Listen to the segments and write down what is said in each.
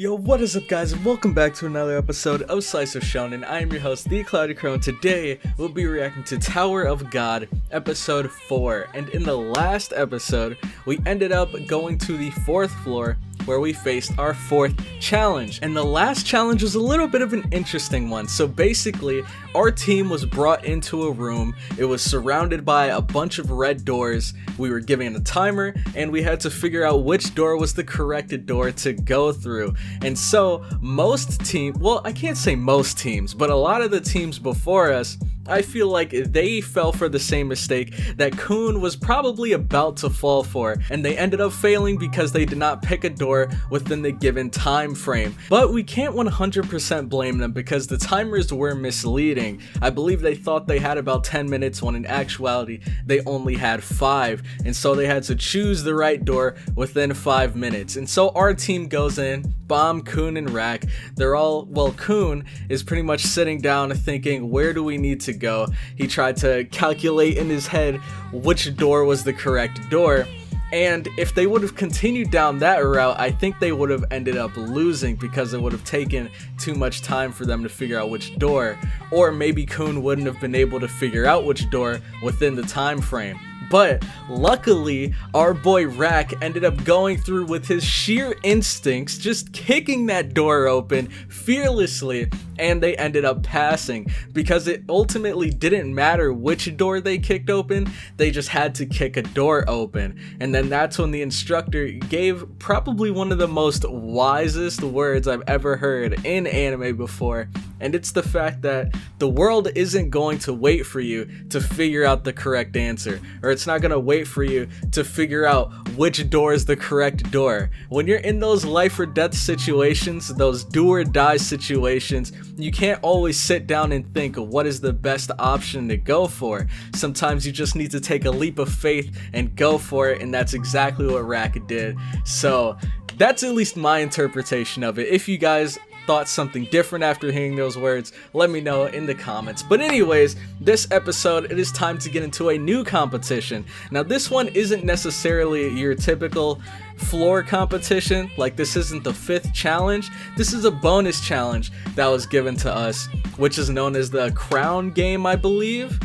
Yo, what is up guys, and welcome back to another episode of Slice of Shonen. I am your host, The Cloudy Crow, and today we'll be reacting to Tower of God, episode 4. And in the last episode, we ended up going to the 4th floor, where we faced our 4th challenge. And the last challenge was a little bit of an interesting one. So basically, our team was brought into a room. It was surrounded by a bunch of red doors. We were given a timer, and we had to figure out which door was the correct door to go through. And so most teams, well, I can't say most teams, but a lot of the teams before us, I feel like they fell for the same mistake that Kun was probably about to fall for, and they ended up failing because they did not pick a door within the given time frame. But we can't 100% blame them because the timers were misleading. I believe they thought they had about 10 minutes when in actuality they only had 5, and so they had to choose the right door within 5 minutes. And so our team goes in, Bomb, Kun, and Rack. They're all, well, Kun is pretty much sitting down thinking, where do we need to go? He tried to calculate in his head which door was the correct door, and if they would have continued down that route, I think they would have ended up losing because it would have taken too much time for them to figure out which door, or maybe Kun wouldn't have been able to figure out which door within the time frame. But luckily, our boy Rack ended up going through with his sheer instincts, just kicking that door open fearlessly, and they ended up passing because it ultimately didn't matter which door they kicked open, they just had to kick a door open. And then that's when the instructor gave probably one of the most wisest words I've ever heard in anime before, and it's the fact that the world isn't going to wait for you to figure out the correct answer, or it's not going to wait for you to figure out which door is the correct door. When you're in those life or death situations, those do or die situations, you can't always sit down and think of what is the best option to go for. Sometimes you just need to take a leap of faith and go for it, and that's exactly what Rack did. So that's at least my interpretation of it. If you guys thought something different after hearing those words, let me know in the comments. But anyways, this episode, it is time to get into a new competition. Now this one isn't necessarily your typical floor competition, like this isn't the 5th challenge. This is a bonus challenge that was given to us, which is known as the Crown Game, I believe.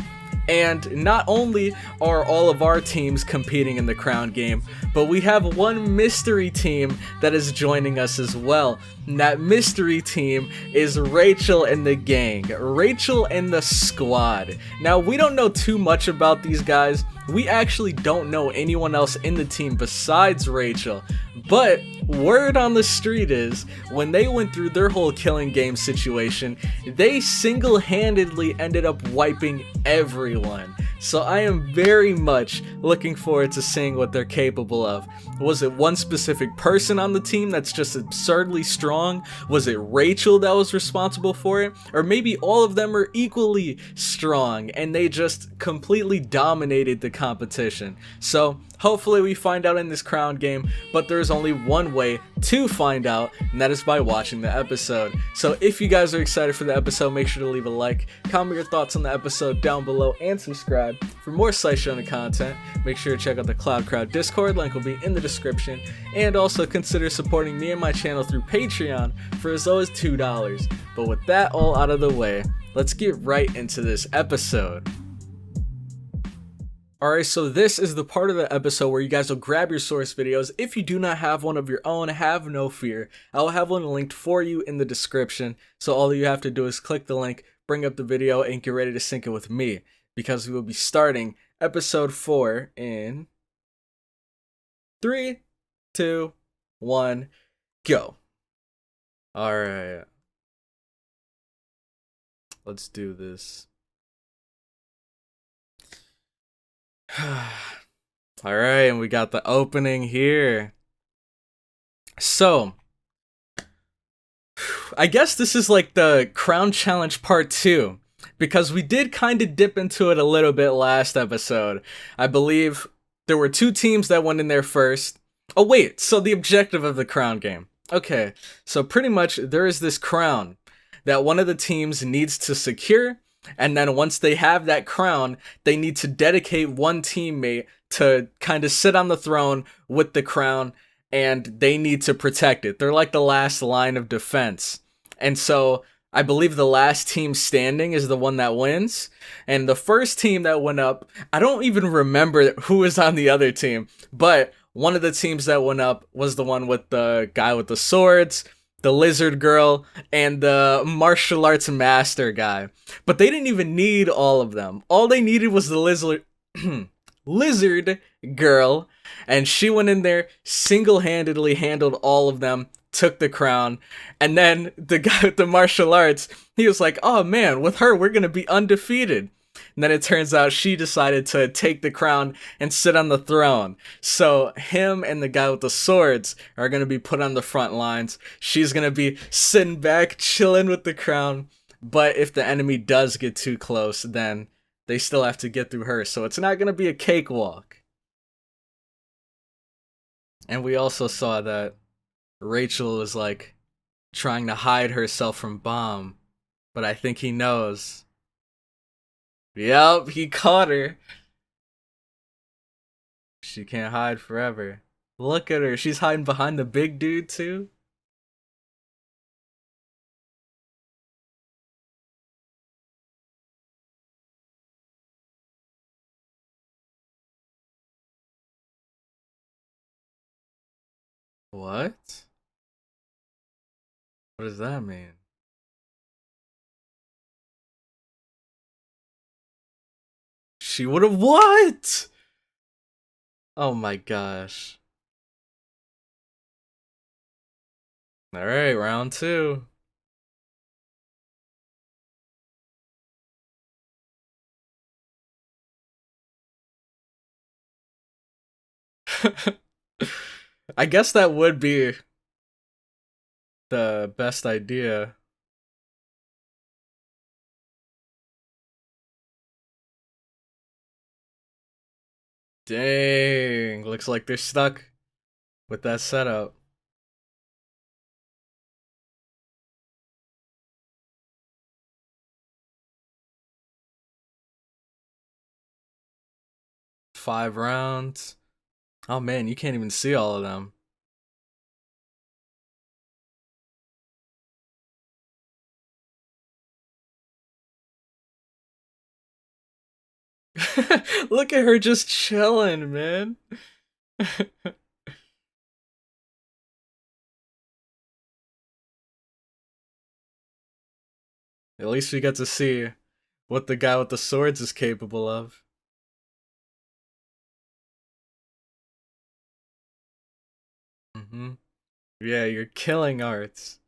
And not only are all of our teams competing in the Crown Game, but we have one mystery team that is joining us as well. And that mystery team is Rachel and the gang, Rachel and the squad. Now, we don't know too much about these guys. We actually don't know anyone else in the team besides Rachel. But word on the street is, when they went through their whole killing game situation, they single-handedly ended up wiping everyone. So I am very much looking forward to seeing what they're capable of. Was it one specific person on the team that's just absurdly strong? Was it Rachel that was responsible for it? Or maybe all of them are equally strong and they just completely dominated the competition. So hopefully we find out in this Crown Game, but there's only one way to find out, and that is by watching the episode. So if you guys are excited for the episode, make sure to leave a like, comment your thoughts on the episode down below, and subscribe for more Slice Shonen content. Make sure to check out the Cloud Crowd Discord, link will be in the description, and also consider supporting me and my channel through Patreon for as low as $2. But with that all out of the way, let's get right into this episode. Alright, so this is the part of the episode where you guys will grab your source videos. If you do not have one of your own, have no fear. I will have one linked for you in the description. So all you have to do is click the link, bring up the video, and get ready to sync it with me, because we will be starting episode 4 in 3, 2, 1, go. Alright. Let's do this. Alright, and we got the opening here. So, I guess this is like the Crown Challenge Part 2, because we did kind of dip into it a little bit last episode. I believe there were 2 teams that went in there first. Oh wait, so the objective of the Crown Game. Okay, so pretty much there is this crown that one of the teams needs to secure, and then once they have that crown, they need to dedicate one teammate to kind of sit on the throne with the crown and they need to protect it. They're like the last line of defense. And so I believe the last team standing is the one that wins. And the first team that went up, I don't even remember who was on the other team, but one of the teams that went up was the one with the guy with the swords, the lizard girl, and the martial arts master guy. But they didn't even need all of them. All they needed was the lizard girl, and she went in there, single-handedly handled all of them, took the crown. And then the guy with the martial arts, he was like, oh man, with her we're gonna be undefeated. And then it turns out she decided to take the crown and sit on the throne. So him and the guy with the swords are going to be put on the front lines. She's going to be sitting back, chilling with the crown. But if the enemy does get too close, then they still have to get through her. So it's not going to be a cakewalk. And we also saw that Rachel was like trying to hide herself from Bomb. But I think he knows. Yep, he caught her. She can't hide forever. Look at her. She's hiding behind the big dude, too. What? What does that mean? She would have what? Oh my gosh. Alright, round 2. I guess that would be the best idea. Dang, looks like they're stuck with that setup. Five rounds. Oh man, you can't even see all of them. Look at her just chilling, man. At least we got to see what the guy with the swords is capable of. Yeah, you're killing arts.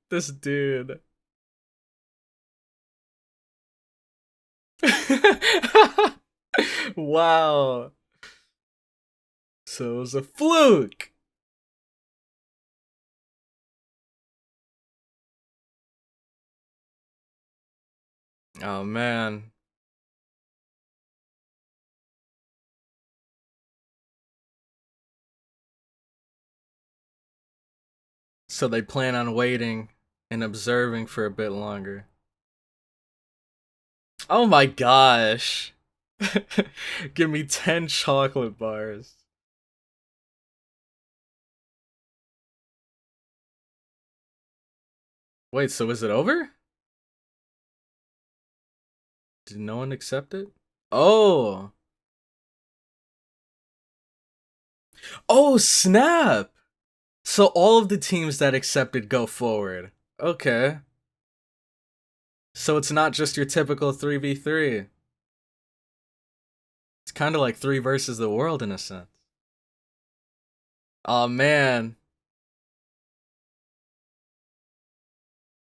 This dude. Wow. So it was a fluke. Oh man. So they plan on waiting and observing for a bit longer. Oh my gosh. Give me 10 chocolate bars. Wait, so is it over? Did no one accept it? Oh. Oh, snap! So all of the teams that accepted go forward. Okay. So it's not just your typical 3v3. It's kind of like 3 versus the world in a sense. Oh man.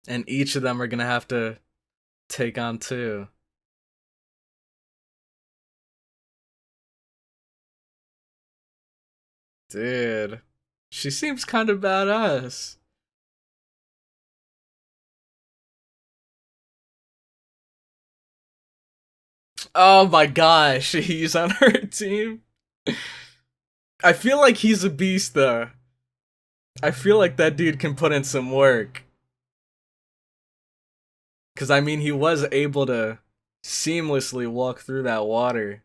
And each of them are gonna have to take on 2. Dude. She seems kind of badass. Oh my gosh, he's on her team. I feel like he's a beast though. I feel like that dude can put in some work. Cause I mean he was able to seamlessly walk through that water.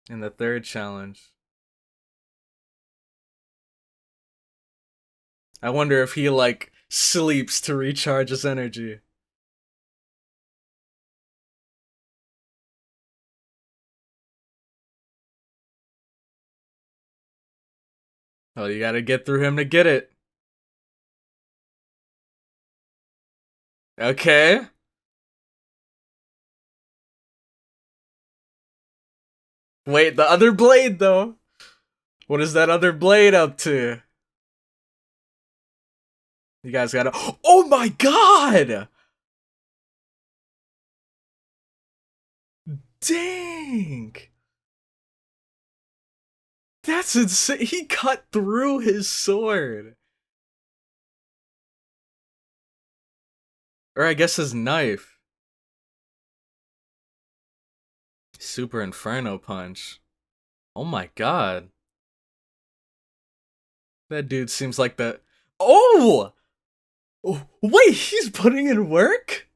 in the third challenge. I wonder if he, like, sleeps to recharge his energy. Oh, you gotta get through him to get it. Okay. Wait, the other blade, though. What is that other blade up to? You guys gotta... Oh my god! Dang! That's insane. He cut through his sword. Or I guess his knife. Super Inferno Punch. Oh my god. That dude seems like the... Oh! Wait, he's putting in work?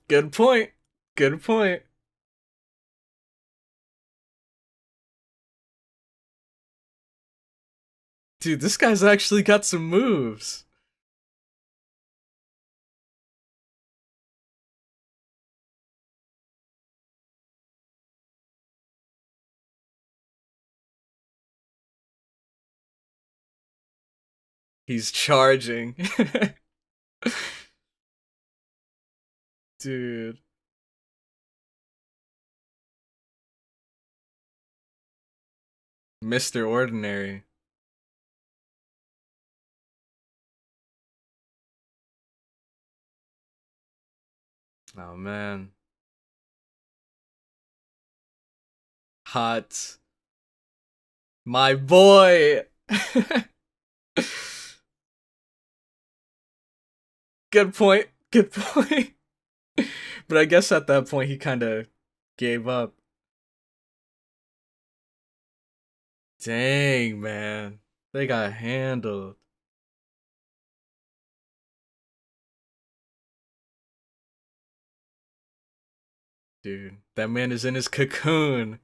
Good point. Good point. Dude, this guy's actually got some moves. He's charging. Dude. Mr. Ordinary. Oh man. Hot. My boy. Good point. Good point. But I guess at that point he kind of gave up. Dang, man. They got handled. Dude, that man is in his cocoon.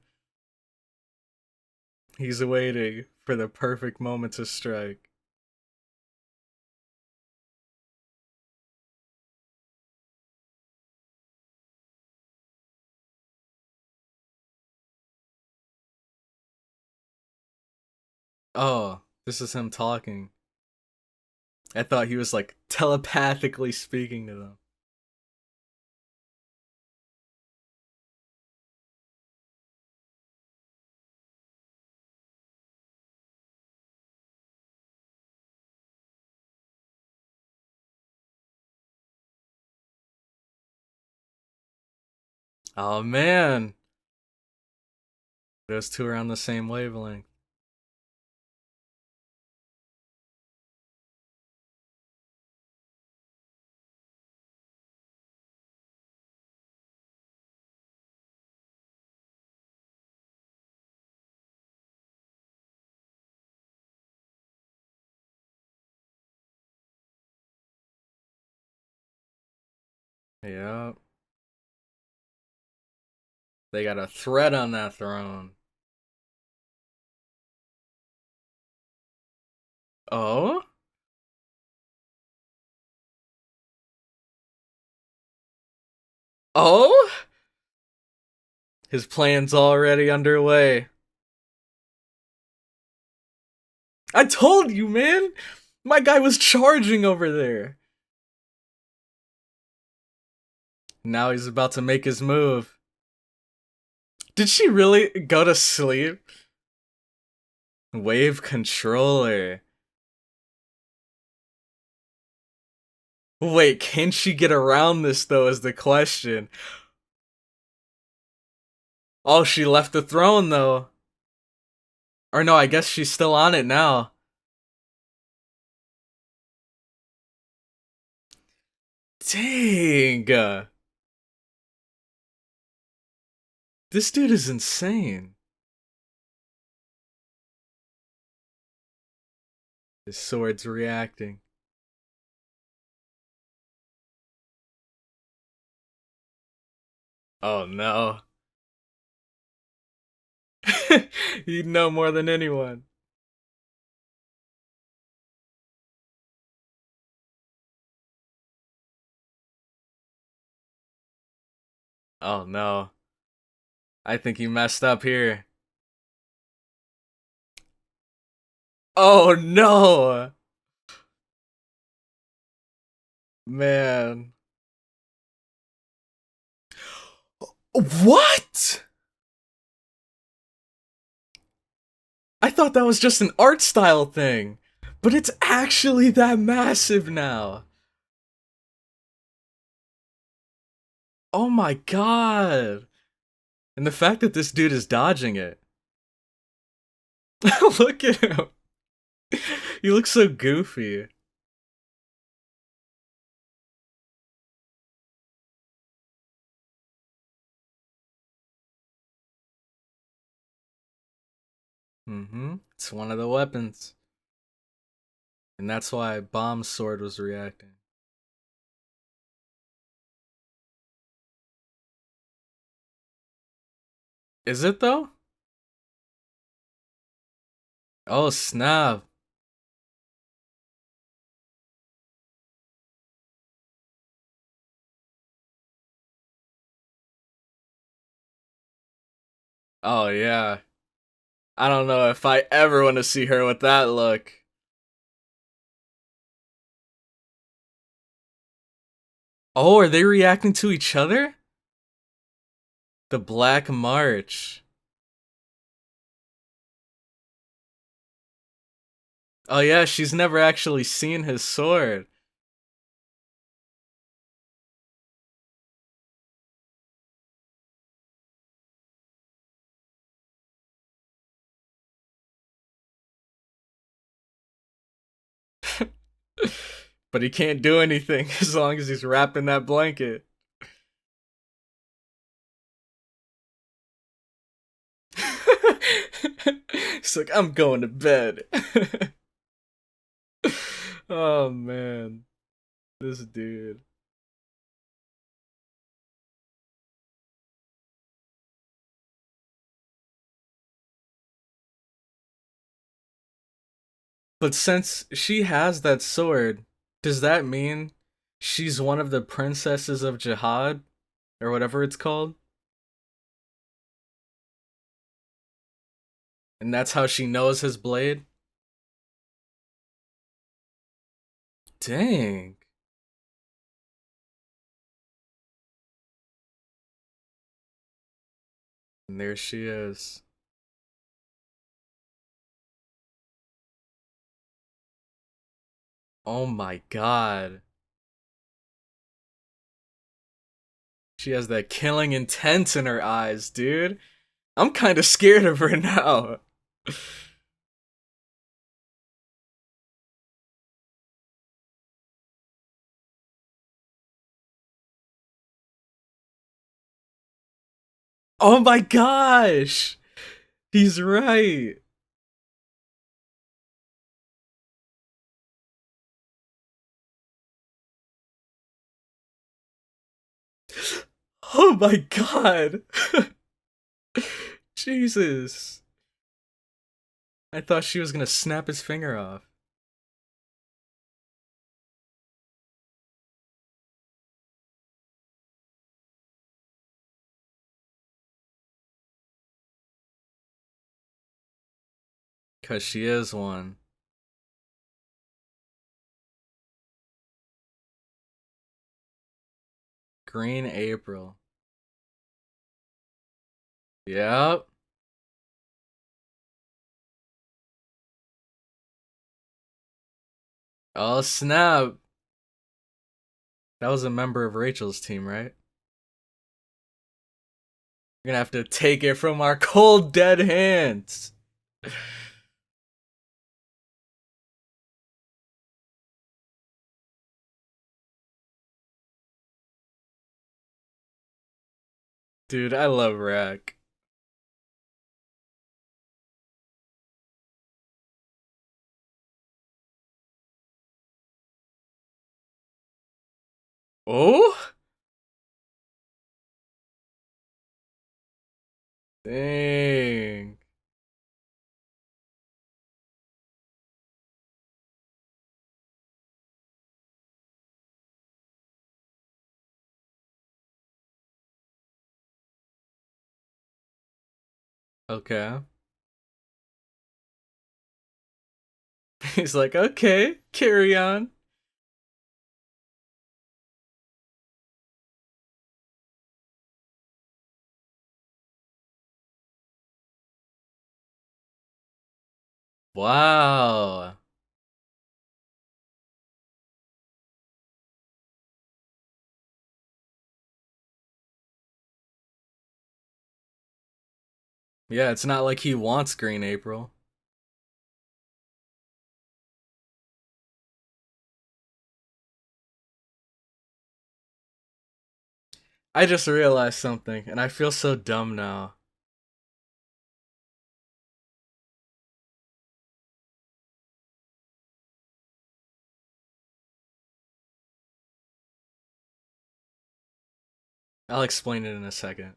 He's waiting for the perfect moment to strike. Oh, this is him talking. I thought he was like telepathically speaking to them. Oh man. Those two are on the same wavelength. Yeah. They got a threat on that throne. Oh? Oh? His plan's already underway. I told you, man! My guy was charging over there. Now he's about to make his move. Did she really go to sleep? Wave controller. Wait, can she get around this though is the question. Oh, she left the throne though. Or no, I guess she's still on it now. Dang. This dude is insane. His sword's reacting. Oh no. You know more than anyone. Oh no. I think you messed up here. Oh no! Man. What? I thought that was just an art style thing. But it's actually that massive now. Oh my god. And the fact that this dude is dodging it. Look at him. He looks so goofy. It's one of the weapons. And that's why Bomb's sword was reacting. Is it though? Oh snap. Oh yeah. I don't know if I ever want to see her with that look. Oh, are they reacting to each other? The Black March. Oh yeah, she's never actually seen his sword. But he can't do anything as long as he's wrapped in that blanket. He's like, I'm going to bed. Oh man. This dude. But since she has that sword, does that mean she's one of the princesses of JAHAD? Or whatever it's called? And that's how she knows his blade? Dang. And there she is. Oh my god. She has that killing intent in her eyes, dude. I'm kind of scared of her now. Oh my gosh! He's right. Oh my god. Jesus. I thought she was gonna snap his finger off. Cause she is one. Green April. Yep. Oh snap. That was a member of Rachel's team, right? We're gonna have to take it from our cold dead hands. Dude, I love Rack. Oh? Dang. Okay. He's like, okay, carry on. Wow. Yeah, it's not like he wants Green April. I just realized something, and I feel so dumb now. I'll explain it in a second.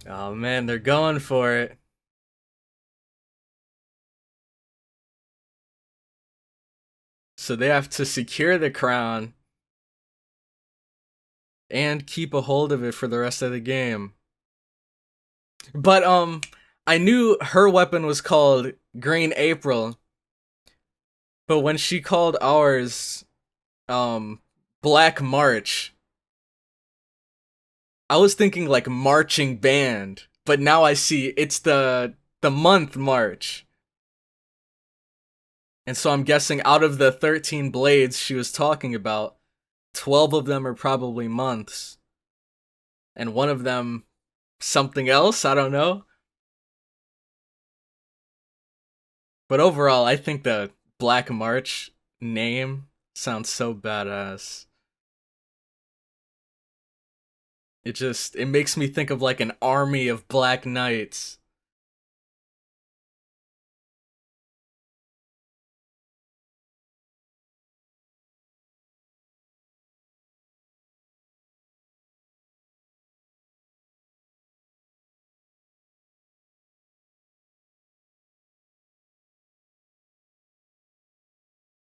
Oh man, they're going for it. So they have to secure the crown and keep a hold of it for the rest of the game. But I knew her weapon was called Green April, but when she called ours Black March, I was thinking like marching band, but now I see it's the month March. And so I'm guessing out of the 13 blades she was talking about, 12 of them are probably months. And one of them something else, I don't know. But overall, I think the Black March name sounds so badass. It makes me think of like an army of Black Knights.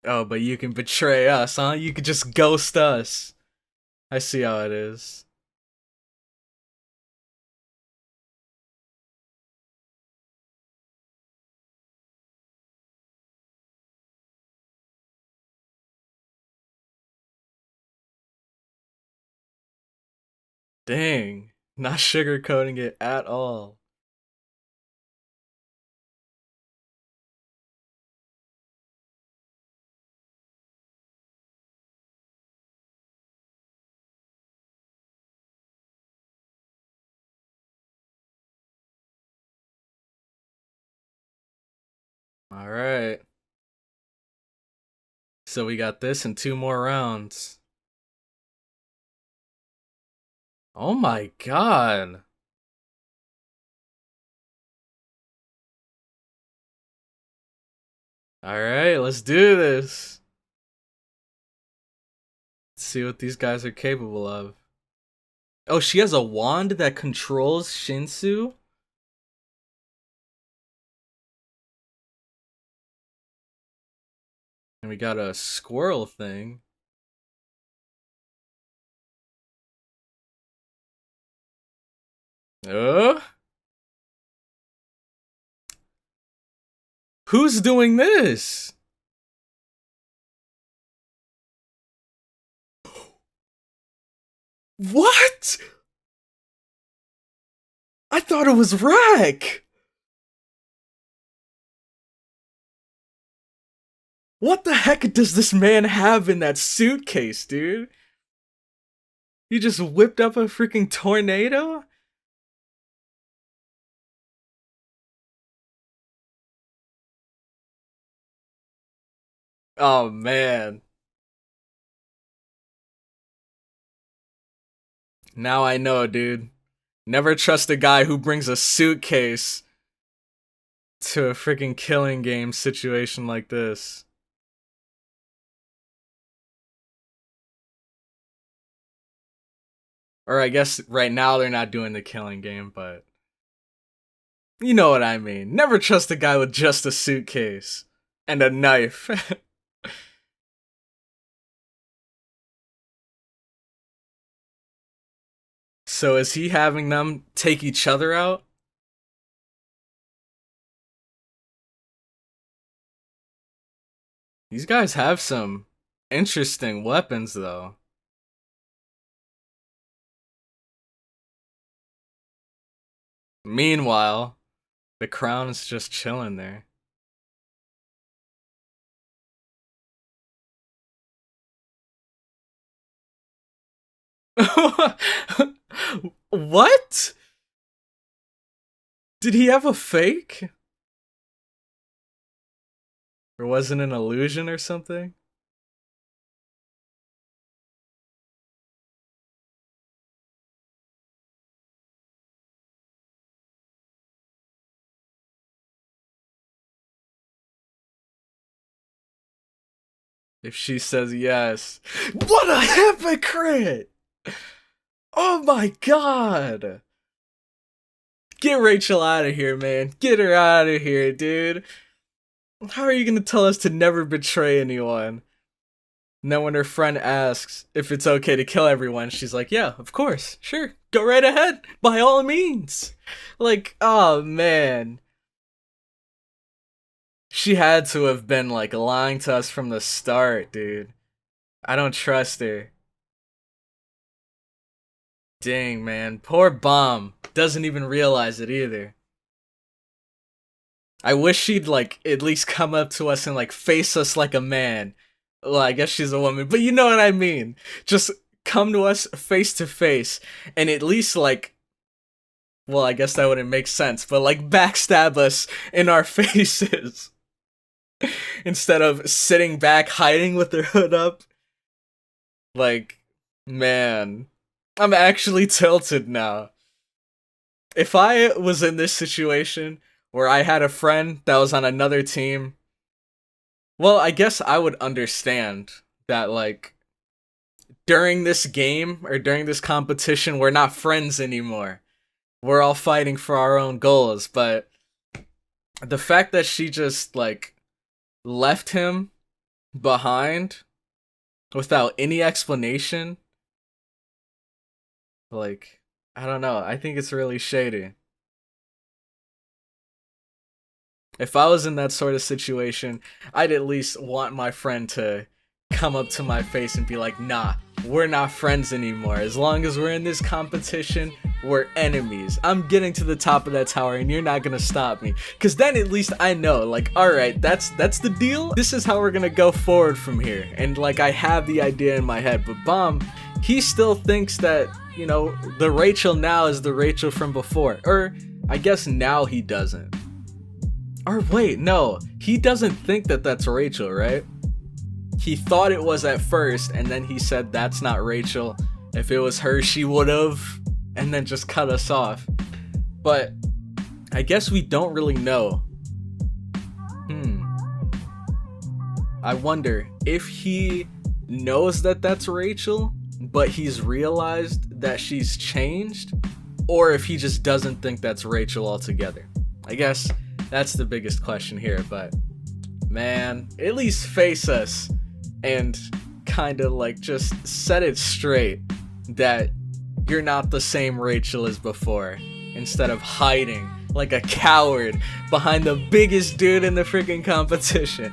Oh, but you can betray us, huh? You could just ghost us. I see how it is. Dang. Not sugarcoating it at all. Alright. So we got this in 2 more rounds. Oh my god. Alright, let's do this. Let's see what these guys are capable of. Oh, she has a wand that controls Shinsu? And we got a squirrel thing. Uh? Who's doing this? What? I thought it was Rack. What the heck does this man have in that suitcase, dude? He just whipped up a freaking tornado? Oh man. Now I know, dude. Never trust a guy who brings a suitcase to a freaking killing game situation like this. Or I guess right now they're not doing the killing game, but you know what I mean. Never trust a guy with just a suitcase and a knife. So is he having them take each other out? These guys have some interesting weapons, though. Meanwhile, the crown is just chilling there. What? Did he have a fake? Or was it an illusion or something? If she says yes. What a hypocrite! Oh my god! Get Rachel out of here, man. Get her out of here, dude. How are you gonna tell us to never betray anyone? And then when her friend asks if it's okay to kill everyone, she's like, yeah, of course. Sure. Go right ahead. By all means. Like, oh man. She had to have been like lying to us from the start, dude. I don't trust her. Dang, man. Poor Bomb. Doesn't even realize it either. I wish she'd like at least come up to us and like face us like a man. Well, I guess she's a woman, but you know what I mean. Just come to us face to face and at least like, well, I guess that wouldn't make sense, but like backstab us in our faces. Instead of sitting back hiding with their hood up. Like, man, I'm actually tilted now. If I was in this situation where I had a friend that was on another team, well, I guess I would understand that, like, during this game or during this competition, we're not friends anymore. We're all fighting for our own goals, but the fact that she just, like, left him behind without any explanation, like, I don't know. I think it's really shady. If I was in that sort of situation, I'd at least want my friend to come up to my face and be like, nah, we're not friends anymore. As long as we're in this competition, we're enemies. I'm getting to the top of that tower and you're not gonna stop me. Cause then at least I know, like, alright, that's the deal. This is how we're gonna go forward from here. And like, I have the idea in my head, but Bomb, he still thinks that, you know, the Rachel now is the Rachel from before. Or I guess now he doesn't. Or wait, no, he doesn't think that that's Rachel, right? He thought it was at first, and then he said that's not Rachel. If it was her, she would've, and then just cut us off. But I guess we don't really know. I wonder if he knows that that's Rachel, but he's realized that she's changed, or if he just doesn't think that's Rachel altogether. I guess that's the biggest question here, but man, at least face us and kind of like just set it straight that you're not the same Rachel as before, instead of hiding like a coward behind the biggest dude in the freaking competition.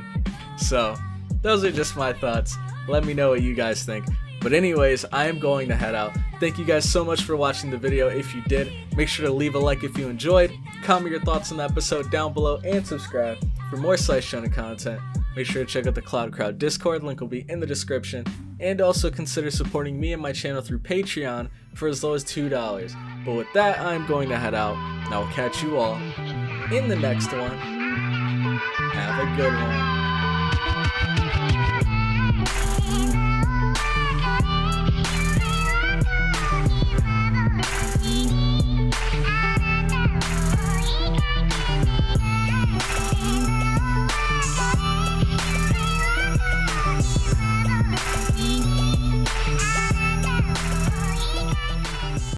So those are just my thoughts. Let me know what you guys think. But anyways, I am going to head out. Thank you guys so much for watching the video. If you did, make sure to leave a like if you enjoyed, comment your thoughts on the episode down below, and subscribe for more Slice Shonen content. Make sure to check out the Cloud Crowd Discord, link will be in the description, and also consider supporting me and my channel through Patreon for as low as $2. But with that, I'm going to head out, and I will catch you all in the next one. Have a good one.